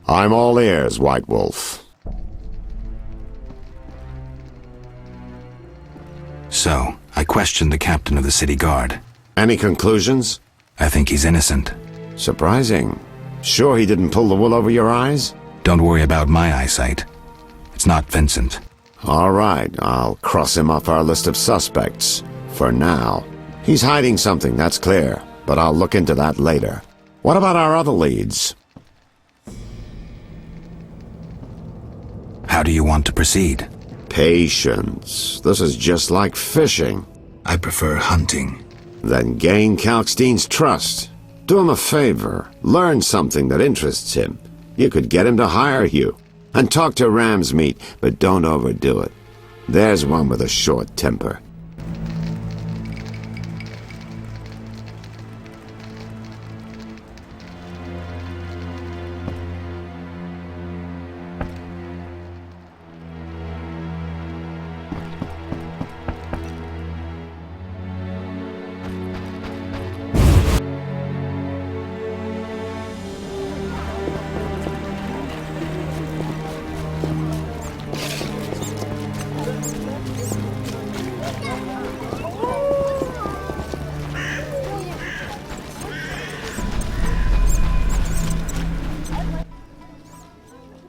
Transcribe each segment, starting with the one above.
I'm all ears, White Wolf. So, I questioned the captain of the city guard. Any conclusions? I think he's innocent. Surprising. Sure he didn't pull the wool over your eyes? Don't worry about my eyesight. It's not Vincent. All right, I'll cross him off our list of suspects. For now. He's hiding something, that's clear. But I'll look into that later. What about our other leads? How do you want to proceed? Patience. This is just like fishing. I prefer hunting. Then gain Kalkstein's trust. Do him a favor. Learn something that interests him. You could get him to hire you. And talk to Ram's meat, but don't overdo it. There's one with a short temper.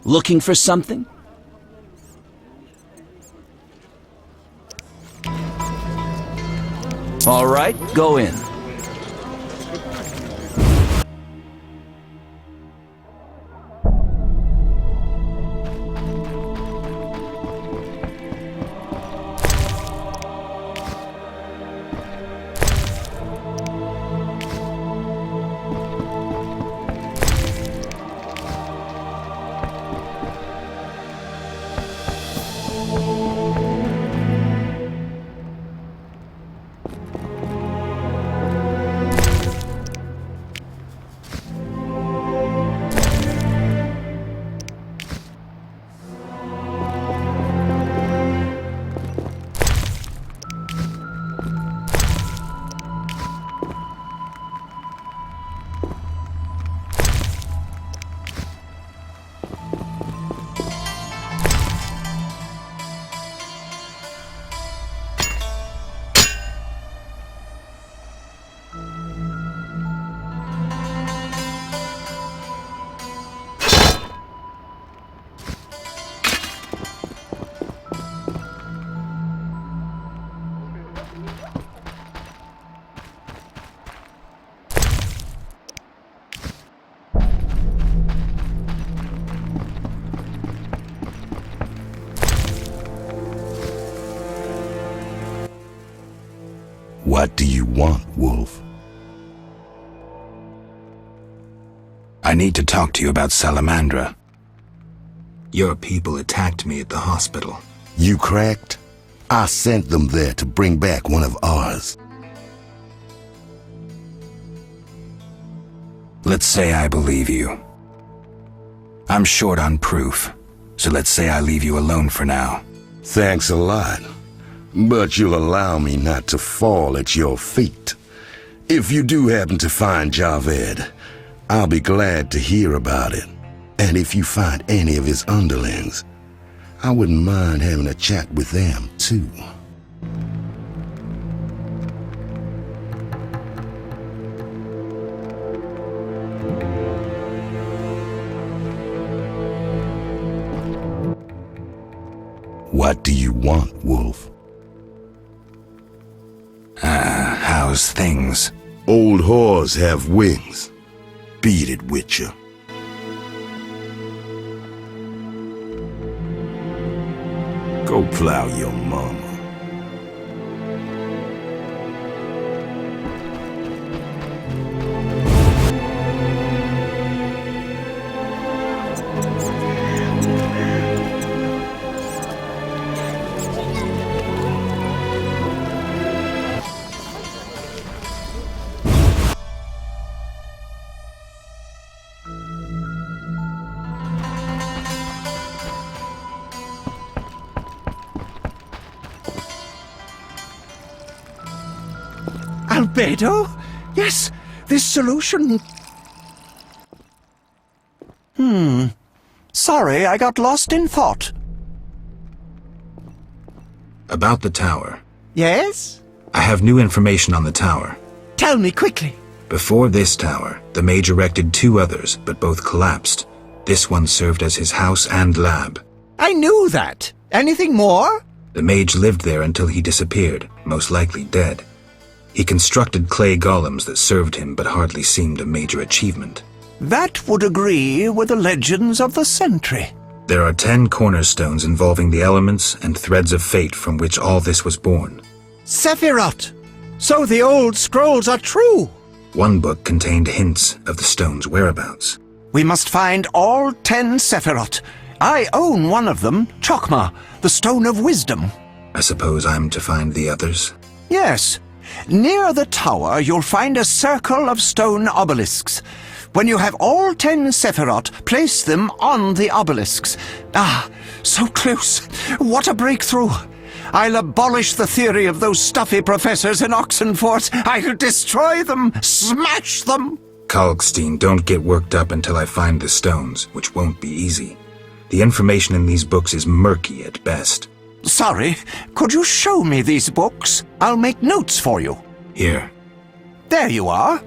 Looking for something? All right, go in. What do you want, Wolf? I need to talk to you about Salamandra. Your people attacked me at the hospital. You cracked? I sent them there to bring back one of ours. Let's say I believe you. I'm short on proof, so let's say I leave you alone for now. Thanks a lot. But you'll allow me not to fall at your feet. If you do happen to find Javed, I'll be glad to hear about it. And if you find any of his underlings, I wouldn't mind having a chat with them, too. What do you want, Wolf? How's things? Old whores have wings. Beat it, Witcher. Go plow your mama. Albedo? Yes, this solution... Sorry, I got lost in thought. About the tower. Yes? I have new information on the tower. Tell me quickly. Before this tower, the mage erected 2 others, but both collapsed. This one served as his house and lab. I knew that. Anything more? The mage lived there until he disappeared, most likely dead. He constructed clay golems that served him but hardly seemed a major achievement. That would agree with the legends of the Sentry. There are 10 cornerstones involving the elements and threads of fate from which all this was born. Sephiroth! So the old scrolls are true! One book contained hints of the stone's whereabouts. We must find all 10 Sephiroth. I own one of them, Chokmah, the Stone of Wisdom. I suppose I'm to find the others? Yes. Near the tower, you'll find a circle of stone obelisks. When you have all 10 Sephiroth, place them on the obelisks. Ah, so close. What a breakthrough. I'll abolish the theory of those stuffy professors in Oxenfort. I'll destroy them, smash them. Kalkstein, don't get worked up until I find the stones, which won't be easy. The information in these books is murky at best. Sorry, could you show me these books? I'll make notes for you. Here. There you are.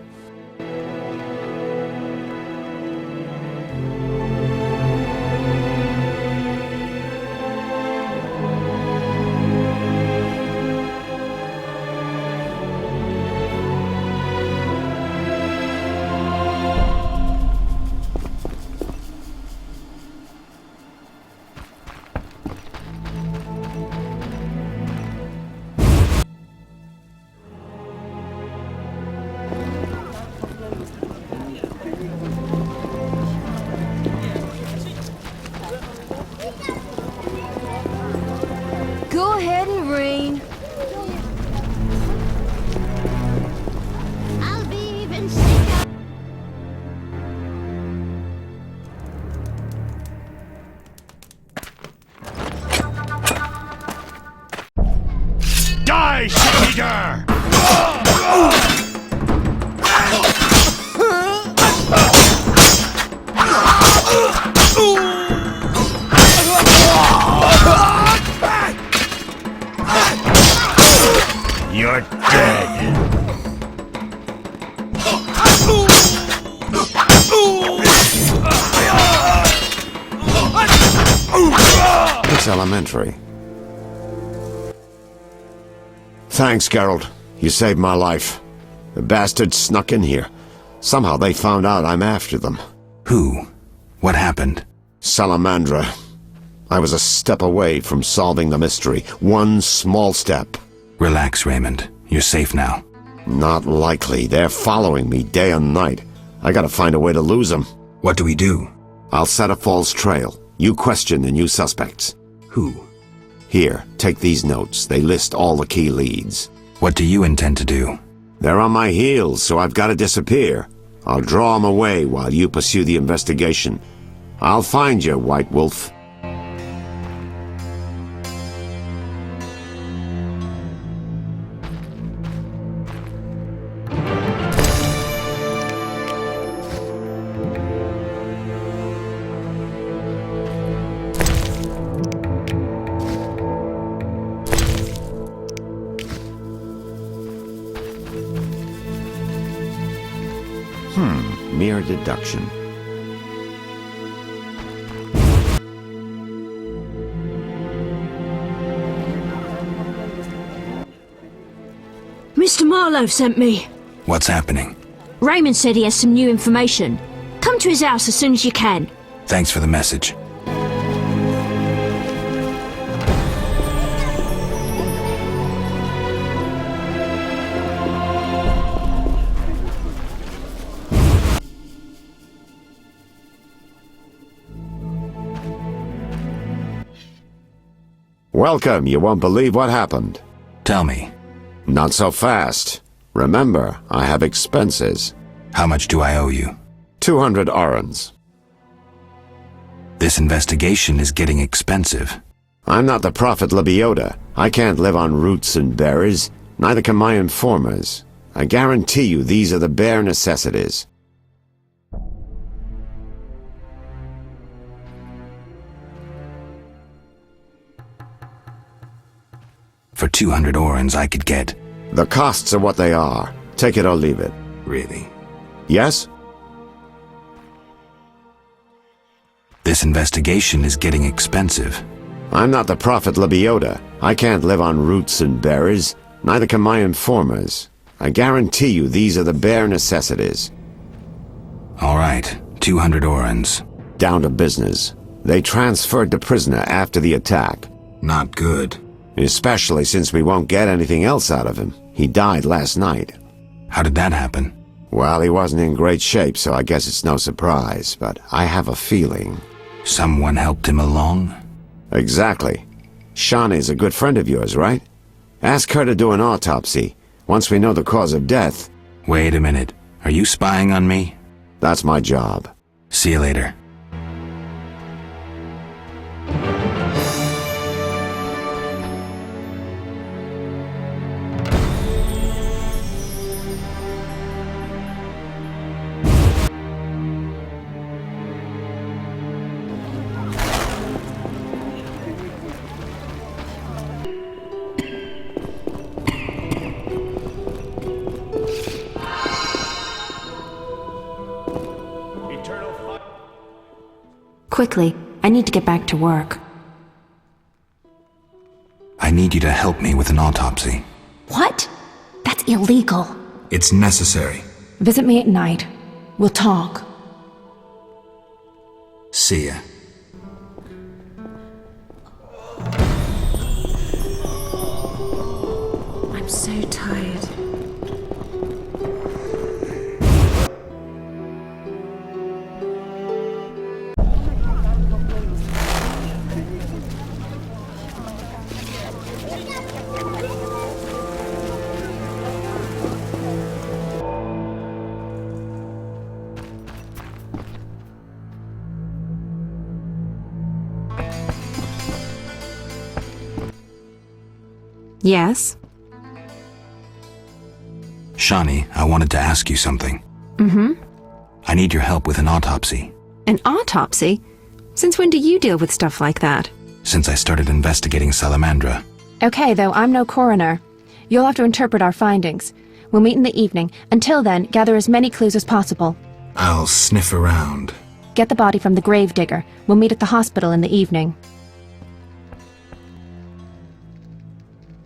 Go ahead and ring. I'll be even sicker. Die, shit-eater! You're dead. It's elementary. Thanks, Geralt. You saved my life. The bastards snuck in here. Somehow they found out I'm after them. Who? What happened? Salamandra. I was a step away from solving the mystery. One small step. Relax, Raymond. You're safe now. Not likely. They're following me day and night. I gotta find a way to lose them. What do we do? I'll set a false trail. You question the new suspects. Who? Here, take these notes. They list all the key leads. What do you intend to do? They're on my heels, so I've gotta disappear. I'll draw them away while you pursue the investigation. I'll find you, White Wolf. Mere deduction. Mr. Marlowe sent me. What's happening? Raymond said he has some new information. Come to his house as soon as you can. Thanks for the message. Welcome. You won't believe what happened. Tell me, Not so fast. Remember, I have expenses. how much do I owe you? 200 orens. This investigation is getting expensive. I'm not the Prophet Lebioda. I can't live on roots and berries. Neither can my informers. I guarantee you these are the bare necessities. For 200 orens I could get. The costs are what they are. Take it or leave it. Really? Yes? This investigation is getting expensive. I'm not the Prophet Lebiota. I can't live on roots and berries. Neither can my informers. I guarantee you these are the bare necessities. All right, 200 orens. Down to business. They transferred the prisoner after the attack. Not good. Especially since we won't get anything else out of him. He died last night. How did that happen? Well, he wasn't in great shape, so I guess it's no surprise, but I have a feeling. Someone helped him along? Exactly. Shawnee's a good friend of yours, right? Ask her to do an autopsy, once we know the cause of death. Wait a minute. Are you spying on me? That's my job. See you later. Quickly, I need to get back to work. I need you to help me with an autopsy. What? That's illegal. It's necessary. Visit me at night. We'll talk. See ya. I'm so tired. Yes? Shawnee, I wanted to ask you something. Mm-hmm. I need your help with an autopsy. An autopsy? Since when do you deal with stuff like that? Since I started investigating Salamandra. Okay, though I'm no coroner. You'll have to interpret our findings. We'll meet in the evening. Until then, gather as many clues as possible. I'll sniff around. Get the body from the gravedigger. We'll meet at the hospital in the evening.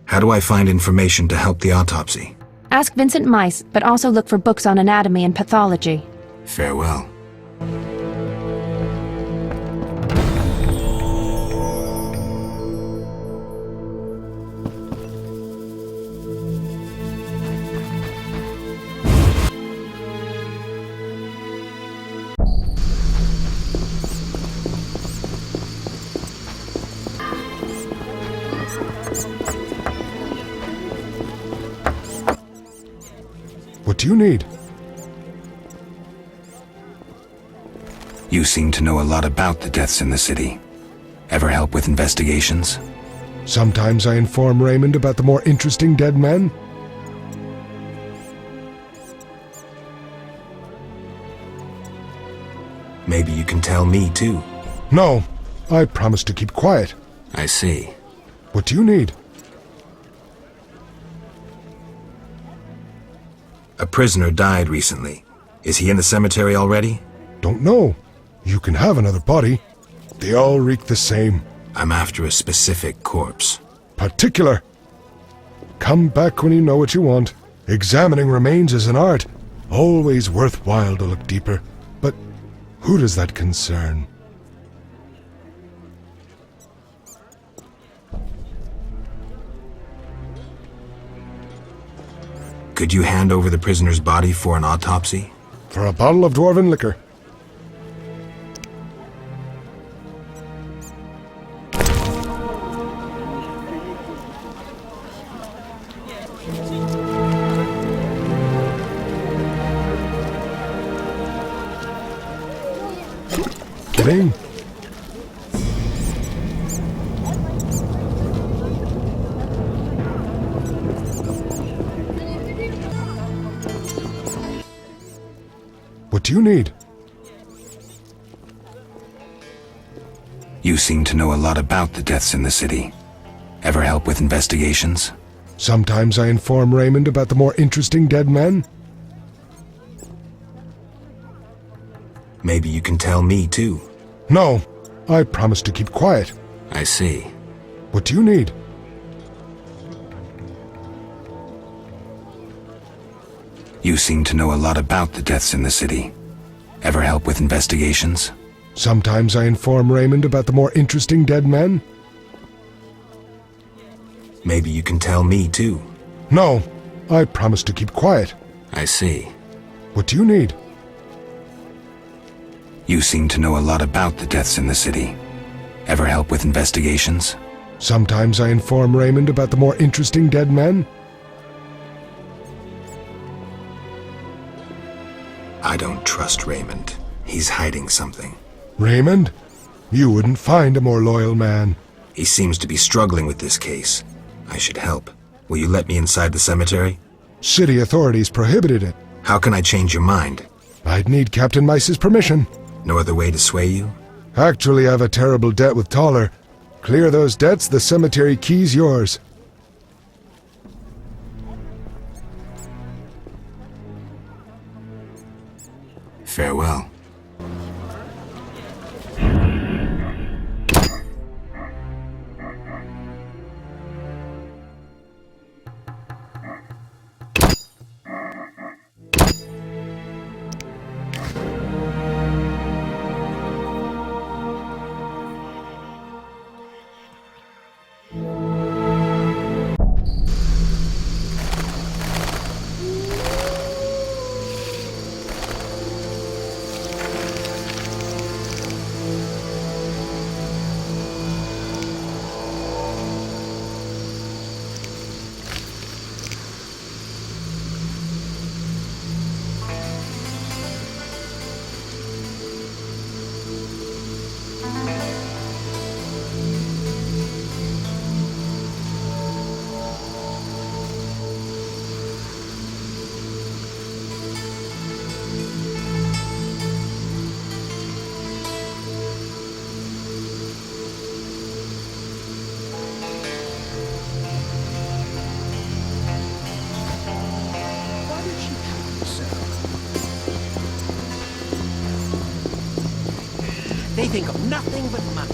How do I find information to help the autopsy? Ask Vincent Mice, but also look for books on anatomy and pathology. Farewell. What do you need? You seem to know a lot about the deaths in the city. Ever help with investigations? Sometimes I inform Raymond about the more interesting dead men. Maybe you can tell me too. No, I promise to keep quiet. I see. What do you need? A prisoner died recently. Is he in the cemetery already? Don't know. You can have another body. They all reek the same. I'm after a specific corpse. Particular. Come back when you know what you want. Examining remains is an art. Always worthwhile to look deeper. But who does that concern? Could you hand over the prisoner's body for an autopsy? For a bottle of dwarven liquor. Get in. What do you need? You seem to know a lot about the deaths in the city. Ever help with investigations? Sometimes I inform Raymond about the more interesting dead men. Maybe you can tell me too. No, I promise to keep quiet. I see. What do you need? You seem to know a lot about the deaths in the city. Ever help with investigations? Sometimes I inform Raymond about the more interesting dead men. Maybe you can tell me too. No, I promise to keep quiet. I see. What do you need? You seem to know a lot about the deaths in the city. Ever help with investigations? Sometimes I inform Raymond about the more interesting dead men. I don't trust Raymond. He's hiding something. Raymond? You wouldn't find a more loyal man. He seems to be struggling with this case. I should help. Will you let me inside the cemetery? City authorities prohibited it. How can I change your mind? I'd need Captain Mice's permission. No other way to sway you? Actually, I have a terrible debt with Toller. Clear those debts, the cemetery key's yours. Farewell. They think of nothing but money.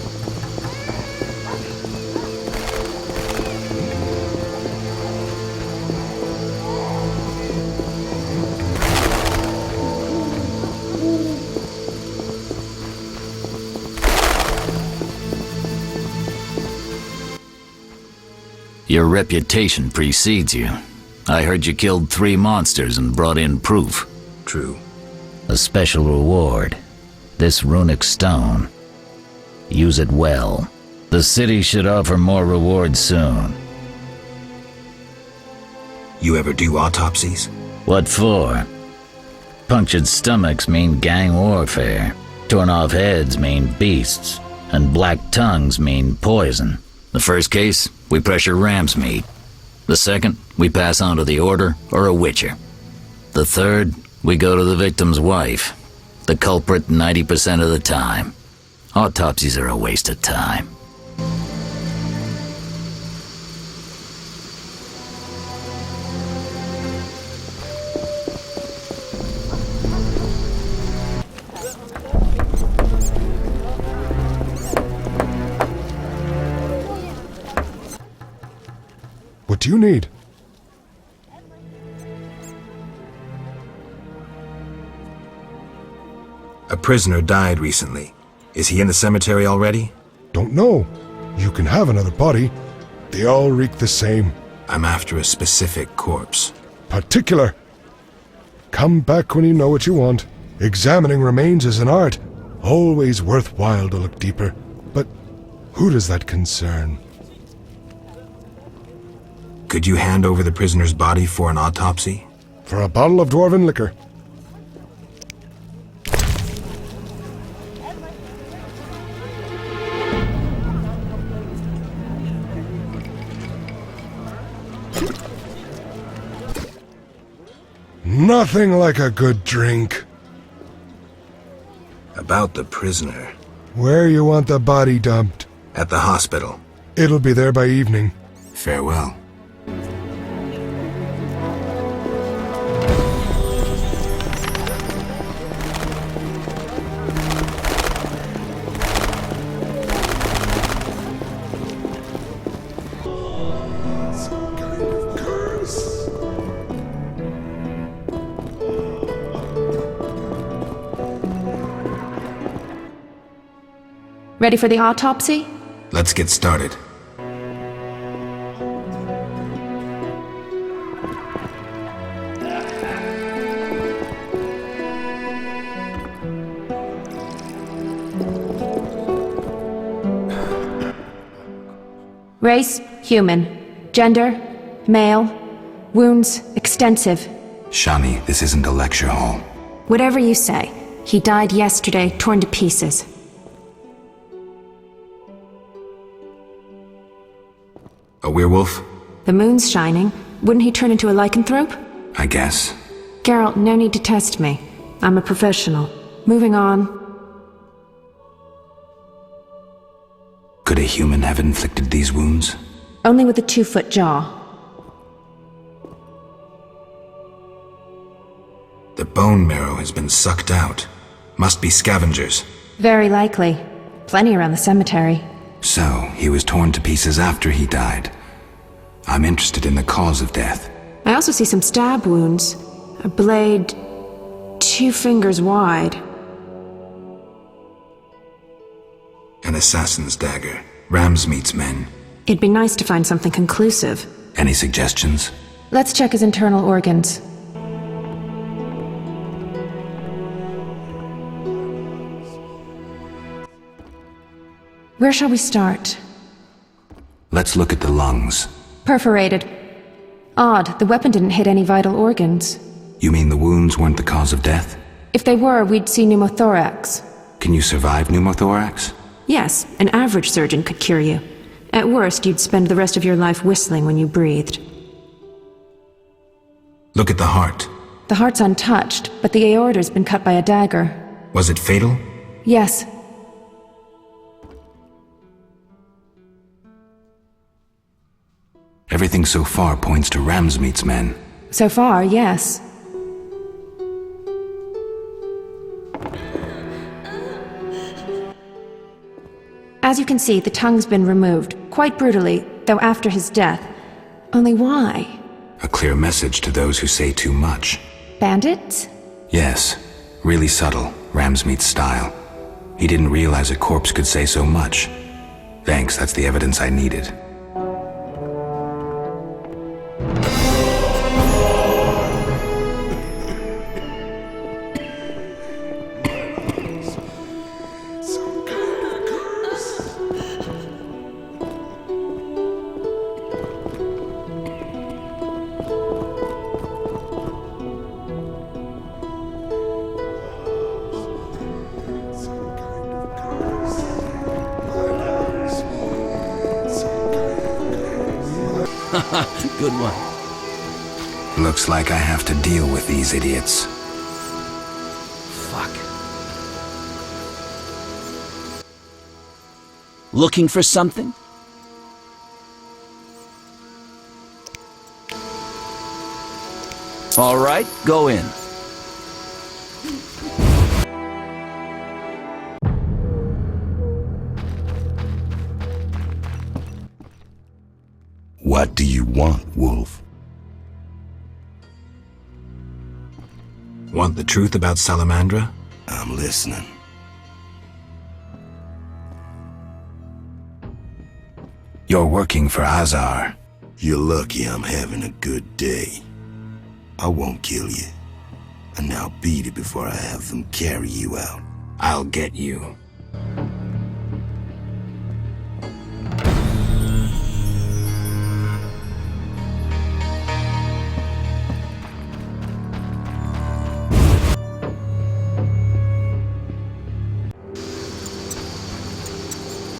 Your reputation precedes you. I heard you killed 3 monsters and brought in proof. True. A special reward. This runic stone. Use it well. The city should offer more rewards soon. You ever do autopsies? What for? Punctured stomachs mean gang warfare. Torn off heads mean beasts. And black tongues mean poison. The first case, we pressure ram's meat. The second, we pass on to the Order or a Witcher. The third, we go to the victim's wife. The culprit 90% of the time. Autopsies are a waste of time. What do you need? A prisoner died recently. Is he in the cemetery already? Don't know. You can have another body. They all reek the same. I'm after a specific corpse. Particular. Come back when you know what you want. Examining remains is an art. Always worthwhile to look deeper. But who does that concern? Could you hand over the prisoner's body for an autopsy? For a bottle of dwarven liquor. Nothing like a good drink. About the prisoner. Where you want the body dumped? At the hospital. It'll be there by evening. Farewell. Some kind of curse. Ready for the autopsy? Let's get started. Race, human. Gender, male. Wounds, extensive. Shani, this isn't a lecture hall. Whatever you say. He died yesterday, torn to pieces. A werewolf? The moon's shining. Wouldn't he turn into a lycanthrope? I guess. Geralt, no need to test me. I'm a professional. Moving on. Could a human have inflicted these wounds? Only with a 2-foot jaw. The bone marrow has been sucked out. Must be scavengers. Very likely. Plenty around the cemetery. So, he was torn to pieces after he died. I'm interested in the cause of death. I also see some stab wounds. A blade 2 fingers wide. An assassin's dagger. Ramsmeat's men. It'd be nice to find something conclusive. Any suggestions? Let's check his internal organs. Where shall we start? Let's look at the lungs. Perforated. Odd, the weapon didn't hit any vital organs. You mean the wounds weren't the cause of death? If they were, we'd see pneumothorax. Can you survive pneumothorax? Yes, an average surgeon could cure you. At worst, you'd spend the rest of your life whistling when you breathed. Look at the heart. The heart's untouched, but the aorta's been cut by a dagger. Was it fatal? Yes. Everything so far points to Ramsmeat's men. So far, yes. As you can see, the tongue's been removed, quite brutally, though after his death. Only why? A clear message to those who say too much. Bandits? Yes, really subtle, Ramsmeat's style. He didn't realize a corpse could say so much. Thanks, that's the evidence I needed. Some kind of curse. Some kind of curse. Some kind of curse. Good one. Looks like I have to deal with these idiots. Fuck. Looking for something? All right, go in. What do you want, Wolf? Want the truth about Salamandra? I'm listening. You're working for Azar. You're lucky I'm having a good day. I won't kill you. And I'll beat it before I have them carry you out. I'll get you.